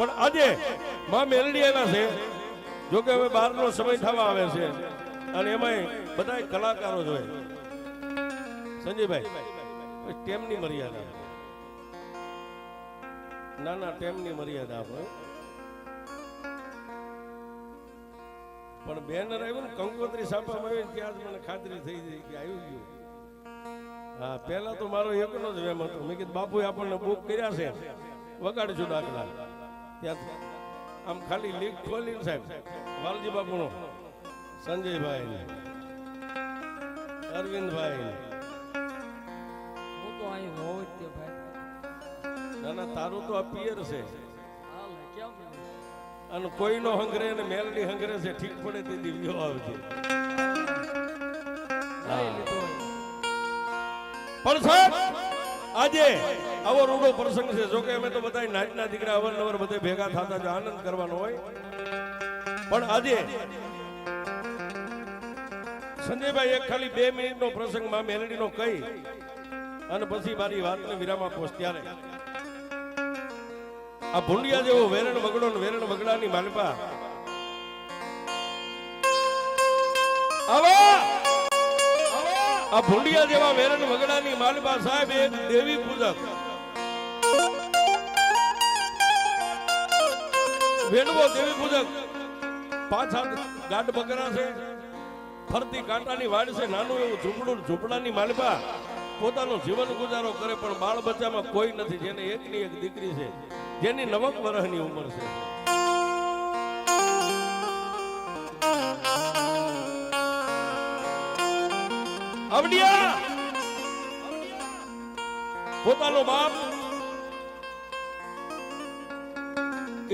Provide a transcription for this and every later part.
પણ આજે માં મેલડી આવ્યા છે, જો કે હવે બહારનો સમય થવા આવે છે અને એમાંય બધા કલાકારો જોઈએ. સંજયભાઈ ટેમની મર્યાદા, ના ના ટેમની મર્યાદા આપણે પણ બેનર આવ્યું ને કંકોત્રી છાપવામાં આવી ત્યાં જ મને ખાતરી થઈ ગઈ કે આવી ગયું. હા પહેલા તો મારો એકનો જ વેમ હતો. મેં કીધું બાપુએ આપણને બુક કર્યા છે, વગાડશું દાખલા. ત્યાંથી આમ ખાલી લીક ખોલીને સાહેબ વાલજી બાપુનો, સંજયભાઈ, અરવિંદભાઈ, હું તો અહીં હોઉં જ તે ભાઈ. ના ના તારું તો આ પિયર છે હાલ કેમ અને કોઈનો હંગરે અને મેલડી હંગરે છે, ઠીક પડે તે દિવ્યો આવજે. પણ સાહેબ આજે આવો રૂડો પ્રસંગ છે. જો કે અમે તો બધા નાચના દીકરા અવારનવાર બધે ભેગા થતા જ આનંદ કરવાનો હોય, પણ આજે સંજયભાઈ એક ખાલી 2 મિનિટનો પ્રસંગ માં મેલડીનો કહી અને પછી મારી વાતને વિરામ આપો. ત્યારે આ ભૂંડિયા જેવો વેરણ વગડો ને વેરણ વગડાની માલપા આવા આ ભૂંડિયા જેવા વેરણ વગડાની માલપા સાહેબ એક દેવી પૂજક વેણવો દેવી પૂજક પાછા ગાઢ બકરા છે, ફરતી કાંટાની વાડ છે, નાનું એવું ઝૂંપડું ઝૂંપડાની માલપા પોતાનો જીવન ગુજારો કરે, પણ બાળ બચ્ચામાં કોઈ નથી. જેને એકની એક દીકરી છે, જેની 9 વર્ષની ઉંમર છે. આવડિયા પોતાનો બાપ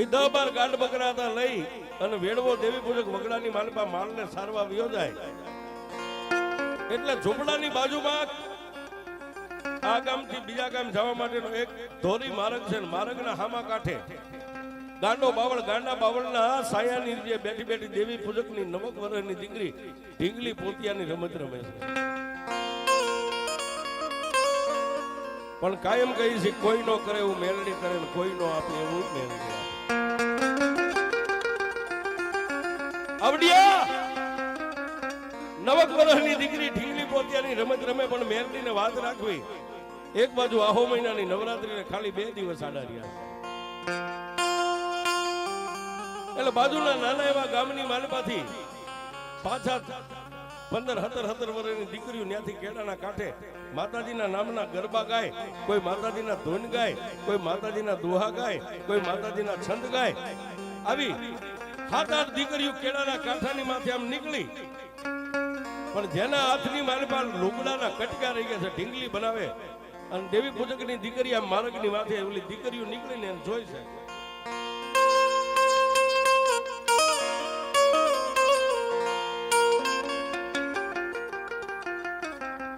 એ 10-12 ગાઢ બકરા હતા લઈ અને વેડવો દેવી પૂજક વગડાની માલપા માલને સારવા વિયો જાય. એટલે ઝૂંપડાની બાજુમાં આ ગામથી બીજા ગામ જવા માટેનો એક ધોરી માર્ગ છે. માર્ગના હામા કાંઠે ગાંડા બાવળના સાયાની નીચે બેઠી બેઠી દેવી પૂજકની 9 વર્ષની દીકરી ઢીંગલી પોતિયાની રમત રમે છે. પણ કાયમ કહી છે કોઈ નો કરે એવું મેલડી કરે ને કોઈ નો આપે એવું જ મેલડી આપે. આવડિયા 9 વર્ષની દીકરી ઢીંગલી પોતિયાની રમત રમે, પણ મેલડીને વાત રાખવી. એક બાજુ આહો મહિનાની નવરાત્રીને ખાલી 2 દિવસ આડા રહ્યા છે. એટલે બાજુના નાના એવા ગામની માલપાથી પાછા 15-17 વર્ષની દીકરીઓ ત્યાંથી કેળાના કાંઠે માતાજીના નામના ગરબા ગાય, કોઈ માતાજીના ધૂન ગાય, કોઈ માતાજીના દોહા ગાય, કોઈ માતાજીના છંદ ગાય. આવી 7-8 દીકરીઓ કેળાના કાંઠાની માથે આમ નીકળી, પણ જેના હાથની માલપા લુગડાના કટકા રહી ગયા છે, ઢીંગલી બનાવે અને દેવી પૂજકની દીકરી આમ માર્ગની માથે ઓલી દીકરીઓ નીકળીને જોઈ છે.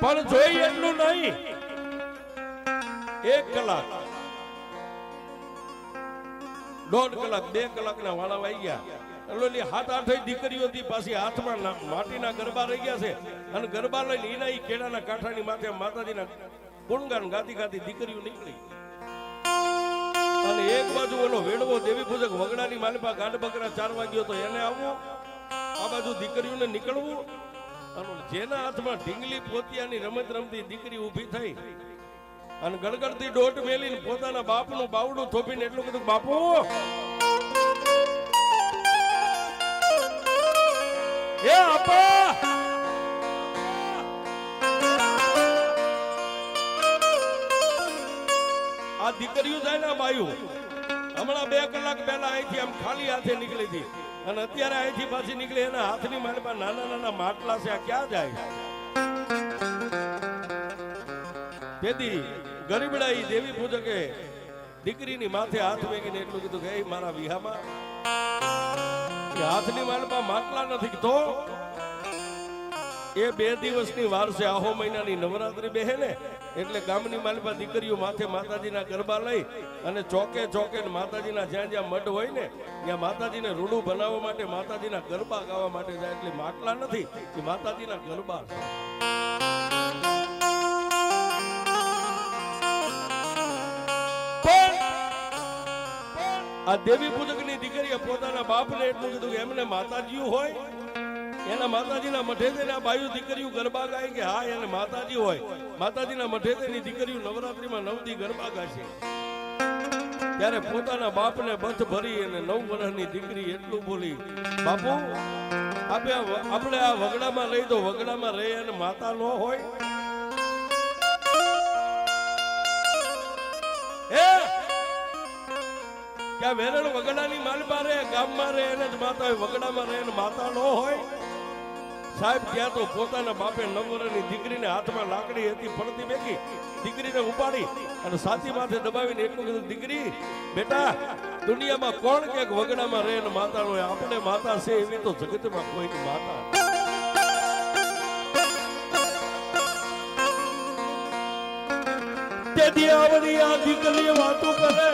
પણ જોઈ એટલું નહીં, 1 કલાક 1.5 કલાક 2 કલાકના વાળા વાઈ ગયા. એટલે 7-8 દીકરીઓથી પાછી હાથમાં માટીના ગરબા રહી ગયા છે અને ગરબા લઈને એના કેળાના કાંઠાની માથે માતાજીના ગુણગાન ગાતી ગાતી દીકરીઓ નીકળી. અને એક બાજુ ઓલો વેડવો દેવી પૂજક વગડાની માલપા ગાઢ બકરા 4 વાગ્યો તો એને આવવું, આ બાજુ દીકરીઓને નીકળવું. અને જેના હાથમાં ઢીંગલી પોતિયાની રમત રમતી દીકરી ઊભી થઈ અને ગળગળતી દોટ મેલીને પોતાના બાપનું બાવડું થોપીને એટલું કીધું, બાપુ એ આપા આ દીકરીઓ જાય ને બાયું હમણાં 2 કલાક પહેલા અહીંથી આમ ખાલી હાથે નીકળી હતી અને અત્યારે અહીંથી પાછી નીકળી એના હાથની માલપા નાના માટલા છે. આ ક્યાં જાય? તેથી ગરીબડા ઈ દેવી પૂજકે દીકરીની માથે હાથ મેકીને એટલું કીધું કે મારા વિહામાં હાથની માલપા માટલા નથી તો એ 2 દિવસની વાર છે. આહો મહિનાની નવરાત્રી બેહે ને એટલે ગામની માલપા દીકરીઓ માથે માતાજીના ગરબા લઈ અને ચોકે ચોકે માતાજીના જ્યાં જ્યાં મઢ હોય ને ત્યાં માતાજીને રૂડું બનાવવા માટે માતાજીના ગરબા ગાવા માટે જાય. એટલે માટલા નથી, એ માતાજીના ગરબા છે. આ દેવી પૂજકની દીકરીએ પોતાના બાપને એટલું કીધું કે એમને માતાજી હોય, એના માતાજીના મઠે જઈને આ બાયુ દીકરીઓ ગરબા ગાય કે હા એને માતાજી હોય, માતાજીના મઠે જઈને દીકરીઓ નવરાત્રીમાં 9 દી ગરબા ગાશે. ત્યારે પોતાના બાપને બથ ભરી અને 9 વર્ષની દીકરી એટલું બોલી, બાપુ આપણે આ વગડામાં લઈ દો, વગડામાં રહે અને માતા ન હોય. ક્યાં વેરણ વગડાની માલમાં રહે, ગામમાં રહે એને જ માતા હોય, વગડામાં રહે અને માતા ન હોય. સાહેબ ત્યાં તો પોતાના બાપે 9 વર્ષની દીકરીને હાથમાં લાકડી હતી ફરતી મેકી, દીકરીને ઉપાડી અને સાથી માથે દબાવીને એટલું કીધું, દીકરી બેટા દુનિયામાં કોણ કે વગડામાં રહે ને માતા હોય, આપણે માતા છે એવી તો જગતમાં કોઈ માતા. તેથી આવડી આ દીકરી વાતો કરે.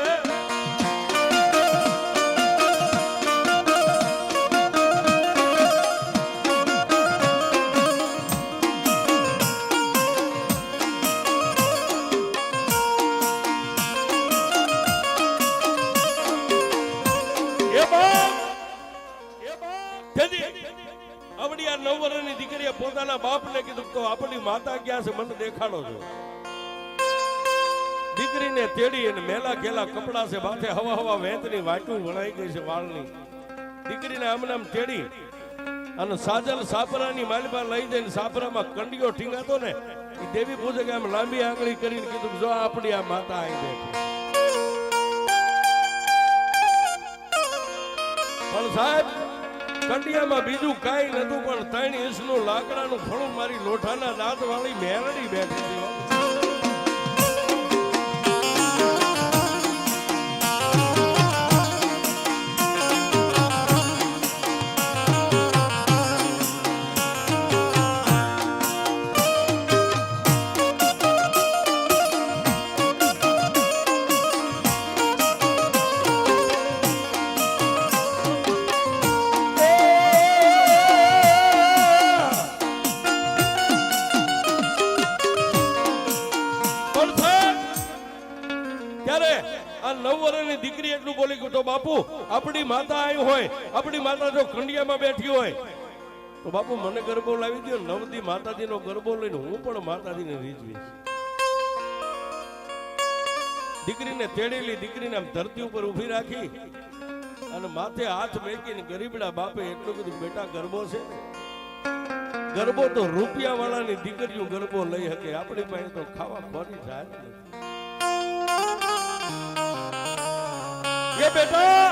આવડી આ 9 વર્ષની દીકરીએ પોતાના બાપને કીધું તો આપણી માતા ક્યાં છે મને દેખાડો છો. દીકરીને તેડી અને મેલા ઘેલા કપડા છે, માથે હવા વેતની વાટું વણાઈ ગઈ છે વાળની. દીકરીને આમ તેડી અને સાજલ સાપરાની માલમાં લઈ જઈને સાપરામાં કંડિયો ઠીંગાતો ને એ દેવી પૂજકે આમ લાંબી આંગળી કરીને કીધું જો આપણી આ માતા આવી બેઠી. પણ સાહેબ કંડિયામાં બીજું કાંઈ નતું, પણ 3 ઇંચનું લાકડાનું ફળું મારી લોઠાના દાંત વાળી મેરડી બેઠી હતી. દીકરી એટલું બોલી કે તો બાપુ આપણી માતા આવી હોય, આપણી માતા જો ખંડિયામાં બેઠી હોય તો બાપુ મને ગરબો લાવી દો. 9 દી માતાજીનો ગરબો લઈને હું પણ માતાજીને રીઝવીશ. દીકરીને તેડેલી દીકરીને આમ ધરતી ઉપર ઊભી રાખી અને માથે હાથ મેકીને ગરીબડા બાપે એટલું કીધું, બેટા ગરબો છે, ગરબો તો રૂપિયા વાળાની દીકરીઓ ગરબો લઈ શકે, આપણી પાસે તો ખાવા ખોરી જાય નથી. એ બેટા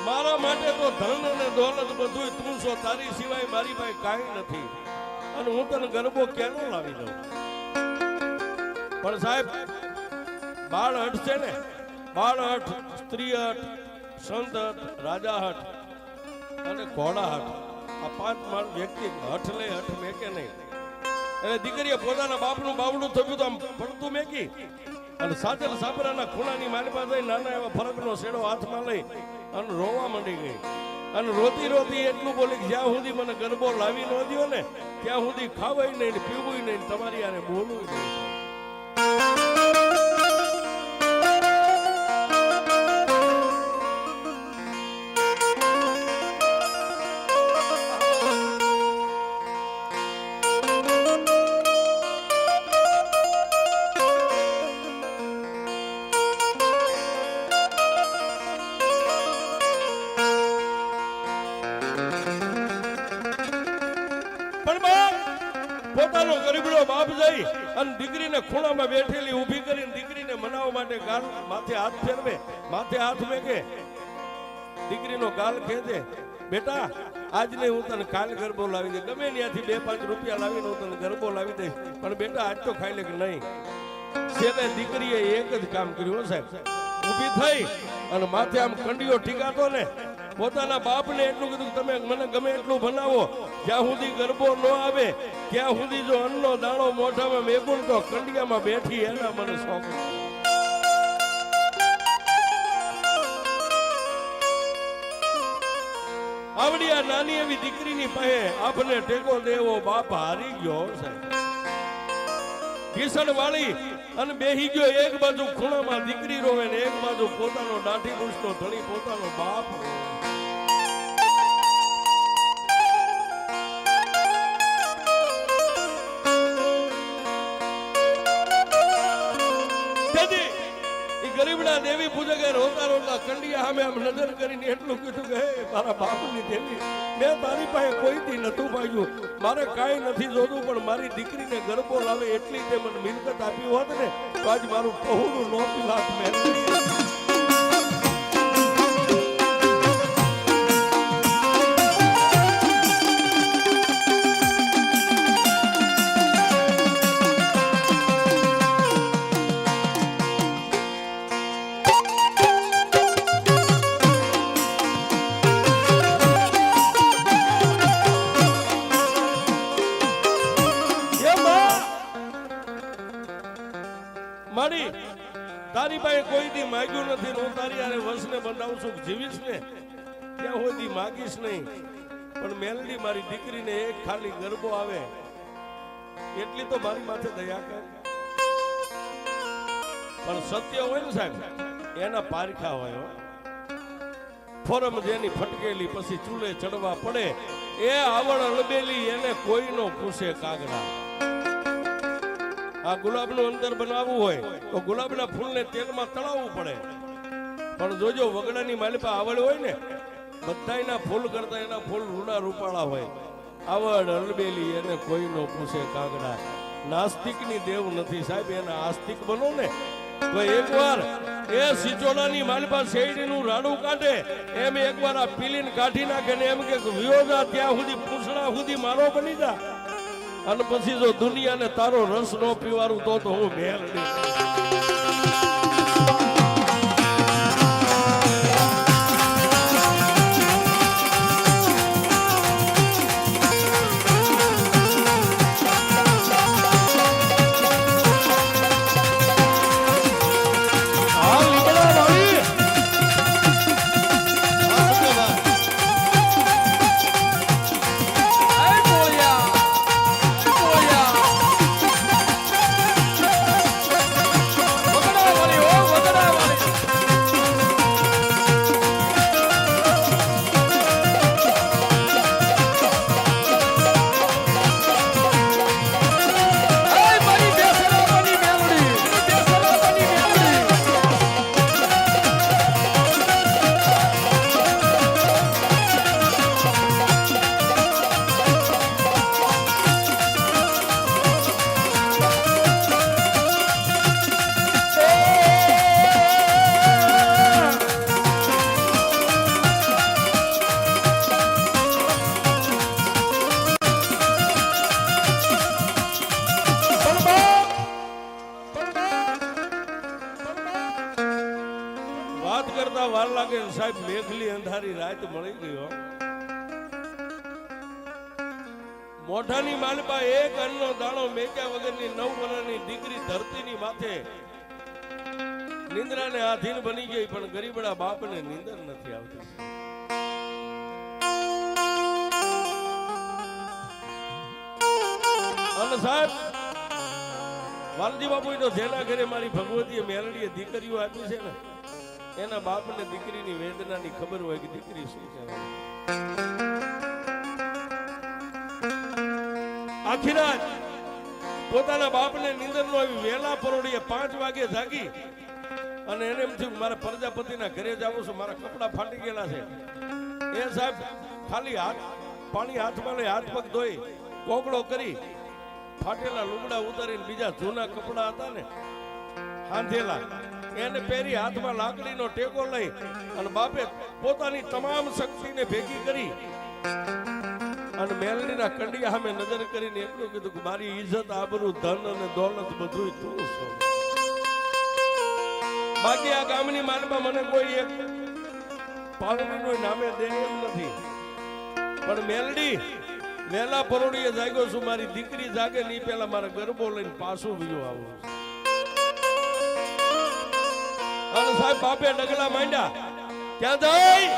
મારા માટે તો ધન અને દોલત બધું તું છો, તારી સિવાય મારી પાસે કાંઈ નથી અને હું તને ગરબો કેનો લાવી દઉં. પણ સાહેબ બાળ હઠ છે ને, બાળ હઠ, સ્ત્રી હઠ, સંત હઠ, રાજા હઠ અને ઘોડા હઠ, આ 5 માળ વ્યક્તિ હઠ લે, હઠ મેકે નહીં. એટલે દીકરીએ પોતાના બાપનું બાવડું થયું તો આમ પડતું મેકી અને સાજલ સાપરાના ખૂણાની માલપા જઈ નાના એવા ફરકનો શેડો હાથમાં લઈ અને રોવા માંડી ગઈ. અને રોતી રોતી એટલું બોલી કે જ્યાં સુધી મને ગરબો લાવી ન દ્યો ને ત્યાં સુધી ખાવાય નહીં, પીવું નહીં, તમારી આને બોલવું નહીં. પોતાનો ગરીબડો બાપ જઈ અને દીકરીને ખૂણામાં બેઠેલી ઊભી કરીને દીકરીને મનાવવા માટે ગાલ માથે હાથ ફેરવે, માથે હાથ મેકે, દીકરીનો ગાલ ખેંચે. બેટા આજ નહીં હું તને કાલ ગરબો લાવી દે, ગમે ત્યાંથી 2-5 રૂપિયા લાવીને હું તને ગરબો લાવી દઈશ, પણ બેટા આજ તો ખાઈ લે કે નહીં. છેલ્લે દીકરીએ એક જ કામ કર્યું સાહેબ, ઊભી થઈ અને માથે આમ કંડિયો ઠીકાતો ને પોતાના બાપને એટલું કીધું, તમે મને ગમે એટલું બનાવો, જ્યાં સુધી ગરબો ન આવે ત્યાં સુધી જો અન્નનો દાણો મોઢામાં મેગું તો કંડિયામાં બેઠી એના મને શોખ. આવડી આ નાની એવી દીકરીની પાસે આપને ટેકો દેવો બાપ હારી ગયો છે. ભીષણ વાળી અને બેહી ગયો એક બાજુ ખૂણામાં દીકરી રોવે ને એક બાજુ પોતાનો દાઢી મૂછનો ધણી પોતાનો બાપ રોવે. ગરીબડા દેવી પૂજકે રોતા રોતા કંડિયા સામે આમ નજર કરીને એટલું કીધું કે હે મારા બાપની દેવી, મેં તારી પાસે કોઈથી નતું પાગ્યું, મારે કાંઈ નથી જોતું, પણ મારી દીકરીને ગરબો લાવે એટલી તે મને મિલકત આપી હોત ને તો આજ મારું પહોળું 9 લાખ મેળવી. મારી તારી પાસે કોઈ દી માગ્યું નથી, હું તારી આરે વસને બંધાવું છું, જીવીશ ને ત્યાં સુધી માગીશ નહીં, પણ મેલડી મારી દીકરીને એક ખાલી ગરબો આવે એટલી તો મારી માથે દયા કર. પણ સત્ય હોય ને સાહેબ એના પારખા હોય હો. ફોરમ જેની ફટકેલી પછી ચૂલે ચડવા પડે એ આવડ અળબેલી એને કોઈનો પૂછે કાગડા. આ ગુલાબનું અંતર બનાવવું હોય તો ગુલાબના ફૂલને તેલમાં તળાવવું પડે, પણ જોજો વગડાની માલિપા આવડ હોય ને બધાયના ફૂલ કરતા એના ફૂલ રૂડા રૂપાળા હોય. આવડ અલબેલી એને કોઈનો પૂછે કાગડા. નાસ્તિકની દેવ નથી સાહેબ, એના આસ્તિક બનો ને તો એકવાર એ સિચોડાની માલિપા શેરડીનું રાડું કાઢે એમ એકવાર આ પીલીને કાઢી નાખે ને એમ કે વિયોજા ત્યાં સુધી પૂછડા સુધી મારો બની જા, અને પછી જો દુનિયાને તારો રસ નો પીવારું તો હું મેલડી. વાર લાગે સાહેબ, મેઘલી અંધારી રાત મળી ગયો. મોઢાની માલપા એક અન્નનો દાણો મેક્યા વગરની 9 વર્ષની દીકરી ધરતીની માથે નિંદ્રાને આધીન બની ગઈ, પણ ગરીબડા બાપને નિંદર નથી આવતી. અને સાહેબ વાલજી બાપુ તો જેના ઘરે મારી ભગવતીએ મેલડીએ દીકરીઓ આપી છે ને એના બાપને દીકરીની વેદનાની ખબર હોય કે દીકરી શું કહેવાય. આખી રાત પોતાના બાપને નીંદર નો આવી, વેલા પરોડીએ 5 વાગે જાગી અને એને એમ થયું મારા પ્રજાપતિના ઘરે જાવું છું, મારા કપડા ફાટી ગયેલા છે. એ સાહેબ ખાલી પાણી હાથમાં લઈ હાથ પગ ધોઈ કોગળો કરી ફાટેલા લુગડા ઉતારીને બીજા જૂના કપડા હતા ને હાંધેલા એને પહેરી હાથમાં લાકડીનો ટેકો લઈ અને બાપે પોતાની તમામ શક્તિને ભેગી કરી અને મેલડીના કંડિયા સામે નજર કરીને એટલું કીધું કે મારી ઇજ્જત આબરૂ ધન અને દોલત બધું તું છો, બાકી આ ગામની માનમાં મને કોઈ એક પાવડીનો નામે દે એમ નથી, પણ મેલડી વેલા પરોડીએ જાગ્યો છું, મારી દીકરી જાગે નહીં પેલા મારા ગરબો લઈને પાછું વિયો આવું. અને સાહેબ બાપે ડગલા માંડ્યા, ક્યાં જાય?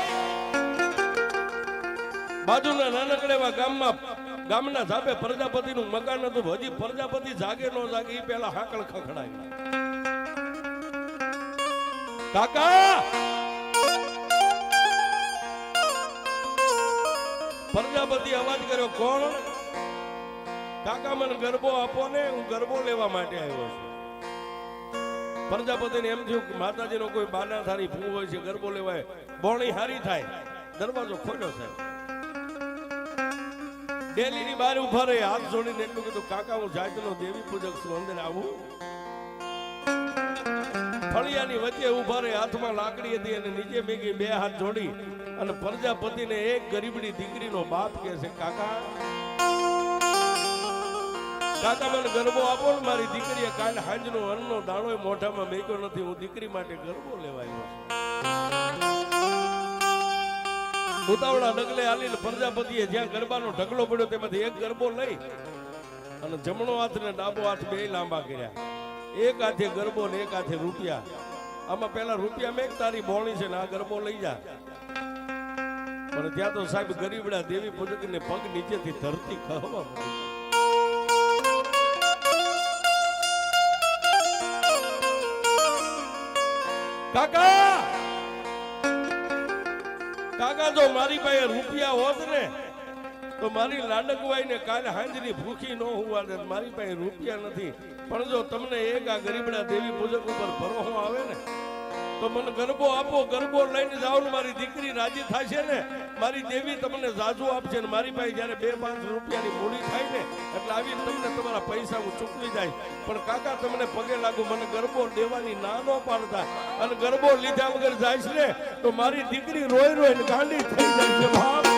બાજુના નાનકડા એવા ગામના ધાબે પ્રજાપતિનું મકાન હતું. હજી પ્રજાપતિ જાગે ન જાગે એ પેલા હાકળ ખખડાય. કાકા પ્રજાપતિ અવાજ કર્યો, કોણ? કાકા મને ગરબો આપો ને, હું ગરબો લેવા માટે આવ્યો છું. પ્રજાપતિને એમ થયું કે માતાજીનો કોઈ બાના થારી ભૂ હોય છે, ગરબો લેવાય, બોણી હારી થાય. દરવાજો ખોલ્યો સાહેબ. ડેલીની બહાર ઉભા રહે, હાથ જોડીને એટલું કીધું, કાકા હું જાતનો દેવી પૂજક છું, અંદર આવું? ફળિયાની વચ્ચે ઉભા રહે, હાથમાં લાકડી હતી અને નીચે ભેગી બે હાથ જોડી અને પ્રજાપતિને એક ગરીબની દીકરીનો બાપ કહે છે, કાકા કાકા મને ગરબો આપો ને, મારી દીકરીએ કાલે હાંજનો અન્નનો દાણો મોઢામાં મેક્યો નથી, હું દીકરી માટે ગરબો લેવાયો છું. ઉતાવળા ડગલે હાલીને પ્રજાપતિએ જ્યાં ગરબાનો ઢગલો પડ્યો તેમાંથી એક ગરબો લઈ અને જમણો હાથ ને ડાબો હાથ બે લાંબા કર્યા. એક હાથે ગરબો ને એક હાથે રૂપિયા. આમાં પેલા રૂપિયા મેં તારી બોણી છે ને આ ગરબો લઈ જા. પણ ત્યાં તો સાહેબ ગરીબડા દેવી પૂજક ને પગ નીચેથી ધરતી ખહવા મળી. કાકા કાકા જો મારી પાસે રૂપિયા હોત ને તો મારી લાડકવાઈ ને કાલે હાંજની ભૂખી ન હોવા દે. મારી પાસે રૂપિયા નથી, પણ જો તમને એક આ ગરીબડા દેવી પૂજક ઉપર ભરોસો આવે ને તો મને ગરબો આપો. ગરબો લઈને જાઓ ને મારી દીકરી રાજી થશે ને, મારી દેવી તમને જાજુ આપશે ને મારી પાસે જયારે 2-5 રૂપિયાની મૂડી થાય ને એટલે આવીને તમને તમારા પૈસા હું ચૂકવી જાય. પણ કાકા તમને પગે લાગુ, મને ગરબો દેવાની ના ન પાડતા, અને ગરબો લીધા વગર જાય ને તો મારી દીકરી રોઈ રોઈને ગાંડી થઈ જાય છે બાપ.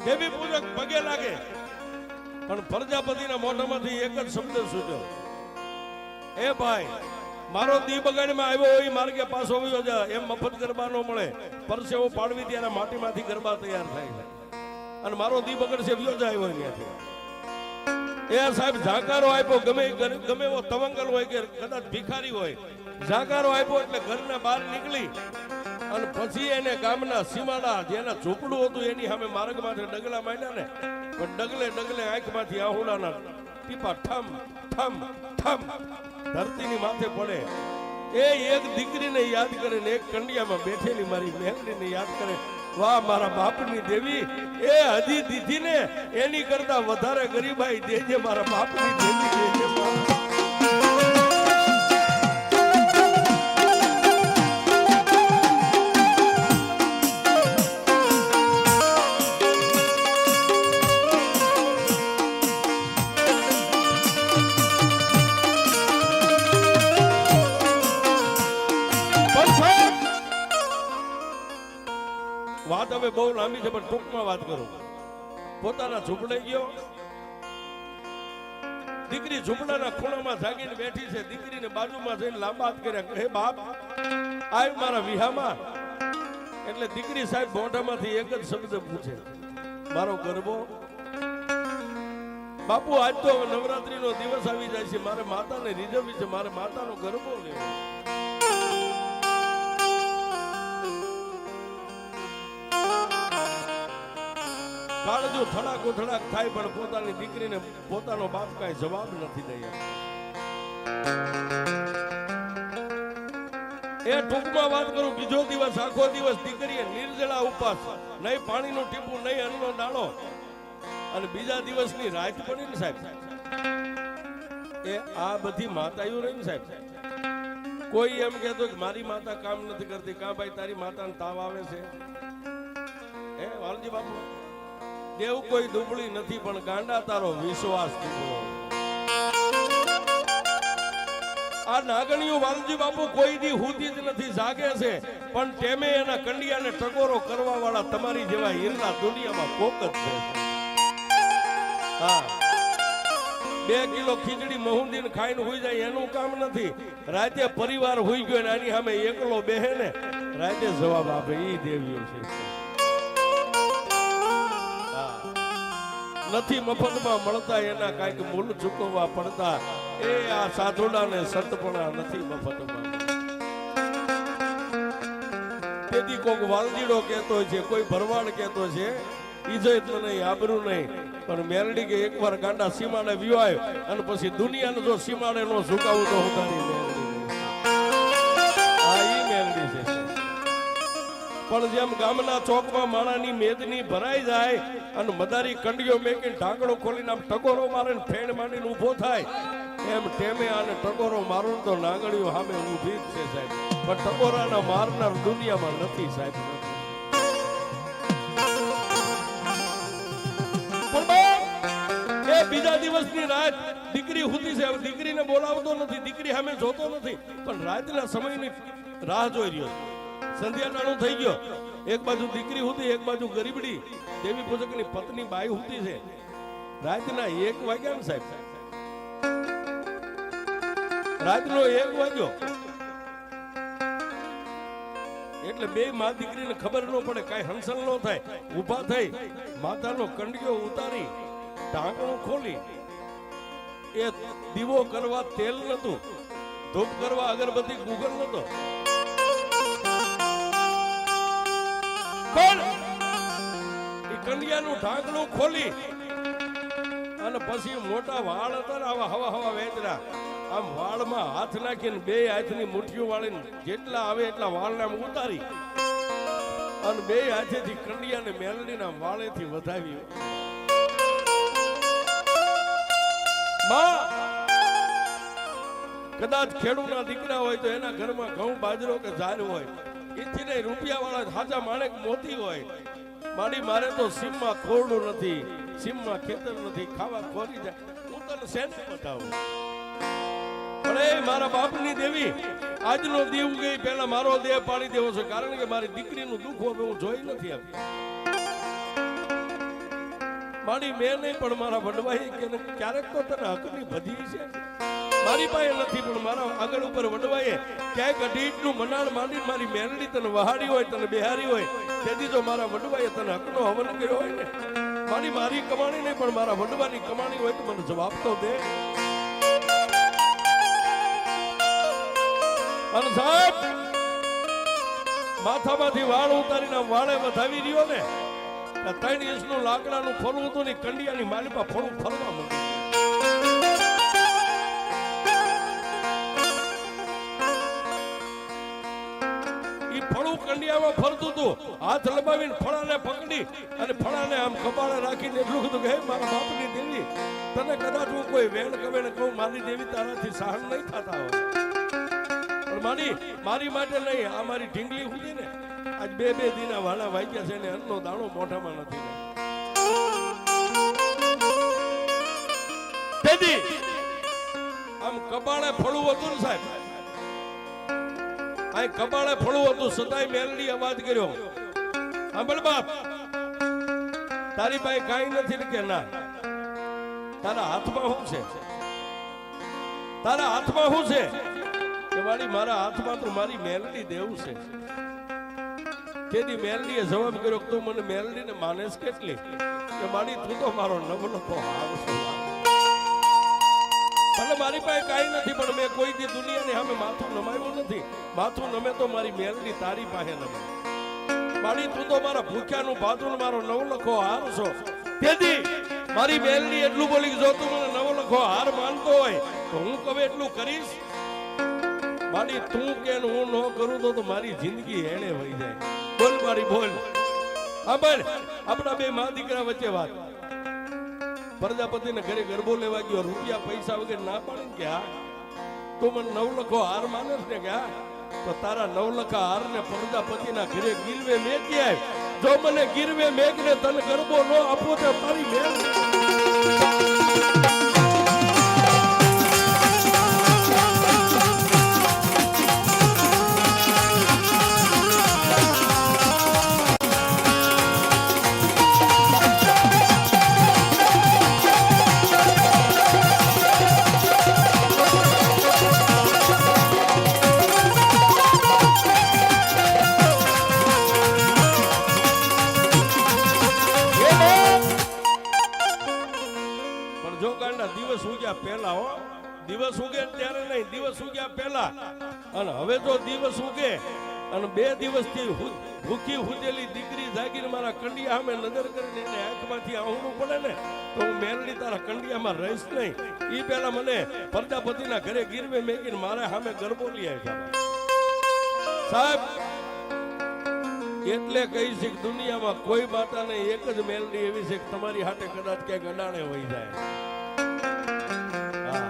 દેવી પૂજક પગે લાગે પણ પ્રજાપતિના મોઢામાંથી એક જ શબ્દ સૂટ્યો, એ ભાઈ મારો દી બગાડમાં આવ્યો હોય માર્ગે પાછો આવ્યો જા. એમ મફત ગરબા ન મળે, પરસેવો પાડવી ત્યારે માટીમાંથી ગરબા તૈયાર થાય છે અને મારો દી બગડશે વ્યો જાય હોય ત્યાંથી. એ સાહેબ ઝાકારો આપ્યો, ગમે એવો તવંગલ હોય કે કદાચ ભિખારી હોય, ઝાકારો આપ્યો એટલે ઘરના બહાર નીકળી અને પછી એને ગામના સીમાડા જેના ઝૂંપડું હતું એની સામે માર્ગમાંથી ડગલા માંડ્યા ને, પણ ડગલે ડગલે આંખમાંથી આહુડાના ટીપા ઠમ ઠમ ઠમ ધરતીની માથે પડે. એ એક દીકરીને યાદ કરે ને એક કંડિયામાં બેઠેલી મારી મેઘડીને યાદ કરે, વાહ મારા બાપની દેવી, એ હજી દીધી ને એની કરતા વધારે ગરીબાઈ દેજે મારા બાપની દેવી દેજે. વાત હવે બહુ લાંબી છે પણ ટૂંકમાં વાત કરું. પોતાના ઝૂંપડે ગયો, દીકરી ઝૂંપડાના ખૂણામાં જાગીને બેઠી છે. દીકરીને બાજુમાં જઈને લાંબા હાથ કર્યા, હે બાપ આવ મારા વિહામાં. એટલે દીકરી સાહેબ મોઢામાંથી એક જ શબ્દ પૂછે, મારો ગરબો. બાપુ આજ તો નવરાત્રીનો દિવસ આવી જાય છે, મારે માતાને રીઝવવી છે, મારે માતાનો ગરબો લેવો. કાળજો થડાક ઉથડાક થાય પણ પોતાની દીકરીને પોતાનો બાપ કાંઈ જવાબ નથી દઈ. એ ટૂંકમાં વાત કરું, બીજો દિવસ આખો દિવસ દીકરીએ નિર્જળા ઉપવાસ, નહીં પાણીનું ટીપું, નહીં અન્નનો દાણો. અને બીજા દિવસની રાત પડી ને સાહેબ, એ આ બધી માતાઓ રહી ને સાહેબ, કોઈ એમ કહેતો કે મારી માતા કામ નથી કરતી, કા ભાઈ તારી માતાને તાવ આવે છે? હે વાલજી બાપુ, દેવ કોઈ દુબળી નથી પણ ગાંડા તારો વિશ્વાસ દુબળો. આ નાગણીઓ વાલજી બાપુ કોઈ દી હુતી જ નથી, જાગે છે પણ ટેમે એના કંડિયાને ટકોરો કરવા વાળા તમારી જેવા હીરના દુનિયામાં કોક જ છે. હા 2 કિલો ખીચડી મહુંદીને ખાઈને હોઈ જાય એનું કામ નથી. રાતે પરિવાર હોઈ ગયો ને આની સામે એકલો બેહે ને રાતે જવાબ આપે ઈ દેવીઓ છે. હા. નથી મફતમાં મળતા એના કાંઈક મૂળ ચૂકવવા પડતા. એ આ સાધુડા ને સંતપણા નથી મફતમાં. તેથી કોક વાલજીડો કહેતો છે, કોઈ ભરવાડ કહેતો છે, ઇજ્જત નહીં, આબરૂ નહીં, પણ મેલડી કે એકવાર ગાંડા સીમાડે વિવાય અને પછી દુનિયાને જો સીમાડે નો ઝુકાવું તો હું તારી મેલડી નહીં. આ ઈ મેલડી છે. પણ જેમ ગામના ચોકમાં માણાની મેદની ભરાઈ જાય અને મદારી કંડીઓ મેકીને ઢાંકણો ખોલીને આમ ટકોરો મારે ને ફેણ માંડીને ઊભો થાય એમ ટેમે આને ટકોરો મારો તો નાગણીઓ સામે ઊભી જ છે સાહેબ. પણ ટકોરાના મારનાર દુનિયામાં નથી સાહેબ. એ બીજા દિવસની રાત દીકરી હુતી છે. દીકરીને બોલાવતો નથી, દીકરી સામે જોતો નથી, પણ રાતના સમયની રાહ જોઈ રહ્યો. સંધ્યાટાણું થઈ ગયો. એક બાજુ દીકરી હુતી, એક બાજુ ગરીબડી દેવી પૂજકની પત્ની બાઈ હુતી છે. રાતના 1 વાગ્યા ને સાહેબ. રાતનો 1 વાગ્યો એટલે બે માં દીકરીને ખબર ન પડે, કાંઈ હંસલ ન થાય. ઊભા થઈ માતાનો કંડિયો ઉતારી ઢાંકણું ખોલી એ દીવો કરવા તેલ નતું, ધૂપ કરવા અગરબત્તી ગુગલ નતો, પણ એ કંડિયાનું ઢાંકણું ખોલી અને પછી મોટા વાળ હતા ને આવા હવા હવા વેચરા, આમ વાળમાં હાથ નાખીને 2 હાથની મુઠ્ઠીઓ વાળીને જેટલા આવે એટલા વાળને આમ ઉતારી અને 2 હાથેથી કંડિયાને મેલડીના વાળેથી વધાવી. કદાચ ખેડૂતના દીકરા હોય તો એના ઘરમાં ઘઉં બાજરો કે ઝાર હોય, એથી નહીં રૂપિયા વાળા સાચા માણેક મોતી હોય. મારે તો સીમમાં ખોરડું નથી, સીમમાં ખેતર નથી, ખાવા ખોરી જાય. હું તને શેને બતાવું? અરે મારા બાપની દેવી આજનો દીવ ગઈ પહેલા મારો દેહ પાડી દેવો છે, કારણ કે મારી દીકરીનું દુઃખ હવે હું જોઈ નથી આપી. મારી મેં નહીં પણ મારા વડવાઈ કે ક્યારેક તો તને હકની બધી છે. મારી પાસે નથી પણ મારા આગળ ઉપર વડવાઈએ ક્યાંક અઢીટનું મનાળ માંડી મારી મેલડી તને વહાડી હોય, તને બિહારી હોય, તેથી જો મારા વડવાઈએ તને હકનો હવન કર્યો હોય ને, મારી કમાણી નહીં પણ મારા વડવાની કમાણી હોય તો મને જવાબ તો દે. અને સાહેબ માથામાંથી વાળ ઉતારીને વાળે વધાવી રહ્યો ને, 3 ઇંચનું લાકડાનું ફરવું હતું ને કંડિયાની માલિપા ફરવું ફરવા માંડ્યું. ઈ ફળું કંડિયામાં ફરતું હતું, હાથ લંબાવીને ફળાને પકડી અને ફળાને આમ કપાળે રાખીને એટલું કીધું કે હે મારા બાપની દેવી, તને કદાચ હું કોઈ વેણ કવેણ કહું, મારી દેવી તારાથી સહન નહીં થતા હોય, મારી માટે નહીં, આ મારી ઢીંગલી સુધી ને આજ 2 દીના વાળા વાગ્યા છે ને અન્નનો દાણો મોઢામાં નથી. તેથી આમ કપાળે ફળું હતું ને સાહેબ, આ કપાળે ફળું હતું છતાંય મેલડી અવાજ કર્યો, સાંભળ બાપ, તારી પાસે કાંઈ નથી કે ના, તારા હાથમાં શું છે? તારા હાથમાં શું છે? કે મારા હાથમાં તો મારી મેલડી દેવું છે. તેથી મેલડીએ જવાબ કર્યો કે તું મને મેલડીને માનેસ કેટલી? કે મારી તું તો મારો નવલખો હાર છો. ભલે મારી પાસે કાંઈ નથી પણ મેં કોઈ દી દુનિયાની સામે માથું નમાવ્યું નથી. માથું નમે તો મારી મેલડી તારી પાસે નમે. મારી તું તો મારા ભૂખ્યાનું ભાતું મારો નવલખો હાર છો. તેથી મારી મેલડી એટલું બોલી જો તું મને નવલખો હાર માનતો હોય તો હું કવે એટલું કરીશ. મારી તું કે હું ન કરું તો મારી જિંદગી એને વહી જાય. બોલ મારી બોલ. હા ભાઈ આપણા 2 મા દીકરા વચ્ચે વાત. પ્રજાપતિને ઘરે ગરબો લેવા ગયો, રૂપિયા પૈસા વગર ના પાડે કે હા તું મને નવલખો હાર માનસ ને કે હા, તો તારા નવલખા હાર ને પ્રજાપતિના ઘરે ગીરવે મેકી આવ. જો મને ગીરવે મેક ને તને ગરબો ન આપો તો તારી મેલ. જો ગાંડા દિવસ ઉગ્યા પહેલા હો, દિવસ ઉગે ત્યારે નહીં, દિવસ ઉગ્યા પહેલા. અને હવે તો દિવસ ઉગે અને 2 દિવસથી ભૂખી હુજેલી દીકરી જાગીને મારા કંડિયા સામે નજર કરીને એને આંખમાંથી આહુડું પડે ને તો હું મેલડી તારા કંડિયામાં રહીશ નહીં. ઈ પહેલા મને પ્રજાપતિના ઘરે ગીરવે મેકીને મારા સામે ગરબો લઈ આવ્યા સાહેબ. એટલે કહી છે કે દુનિયામાં કોઈ માતા નહીં, એક જ મેલડી એવી છે કે તમારી હાથે કદાચ ક્યાંક અડાણે વહી જાય. હા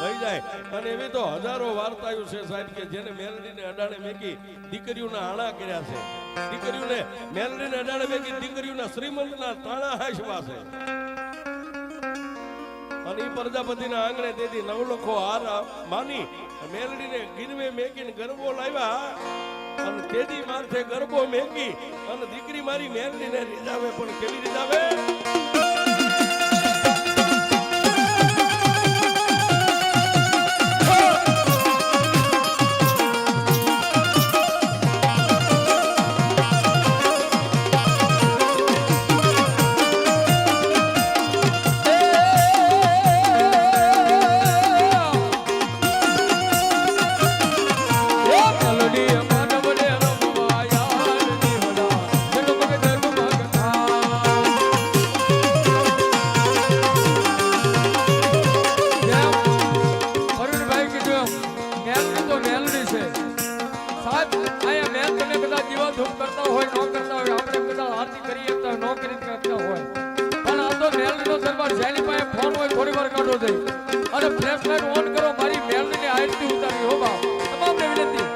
વહી જાય. અને એવી તો હજારો વાર્તાઓ છે સાહેબ કે જેને મેલડીને અડાણે મેકી દીકરીઓના આણા કર્યા છે, દીકરીઓને મેલડીને અડાણે મેકી દીકરીઓના શ્રીમંતના તાણા હાંસવા છે. અને ઈ પ્રજાપતિના આંગણે તેથી નવલખો હાર માની મેલડીને ગીરવે મેકીને ગરબો લાવ્યા. અને તેદી માથે ગરબો મેકી અને દીકરી મારી મેલડીને રીઝાવે. પણ કેવી રીઝાવે? અને ફ્લેશ લાઈટ ઓન કરો, મારી મેલડીને આરતી ઉતારી હો બાપ. તમામને વિનંતી,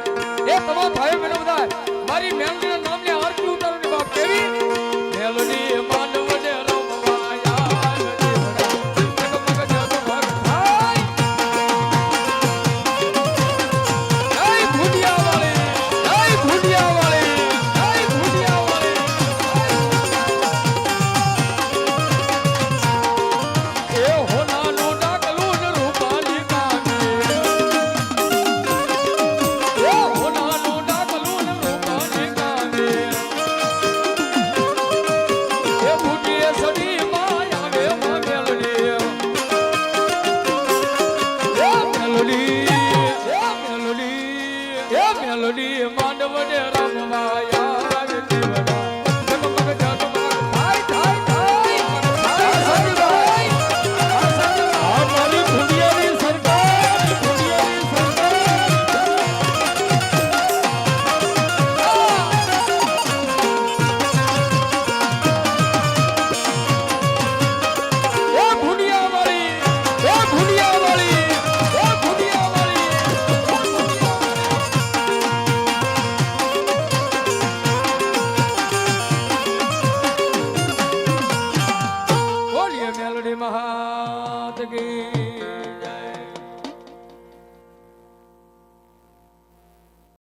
એ તમામ ભાઈઓ બહેનો બધા મારી મેલડીના નામની આરતી ઉતારો ને બાપ. કેવી મેલડી માનવને રમવા યાર દેવડા જગમગ જગમગ થાય. જય ભુડિયા વાળી, જય ભુડિયા વાળી, જય ભુડિયા વાળી. એ હોનાનું ડાકલું ને રૂપાલી કાની, એ હોનાનું ડાકલું ને રૂપાલી કાની. એ ભૂટીએ સડી માં આવે માં મેલડી, એ મેલડી, એ મેલડી, એ મેલડી માંડવને રમવા યાર દેવડા જગમગ જગમગ થાય થાય થાય. સજીભાઈ મારી ભુડિયાની સરકાર, ભુડિયાની સરકાર. એ ભુડિયા વાળી, એ ભુડિયા વાળી, એ ભુડિયા વાળી. બોલીએ મેલડી મહાત કી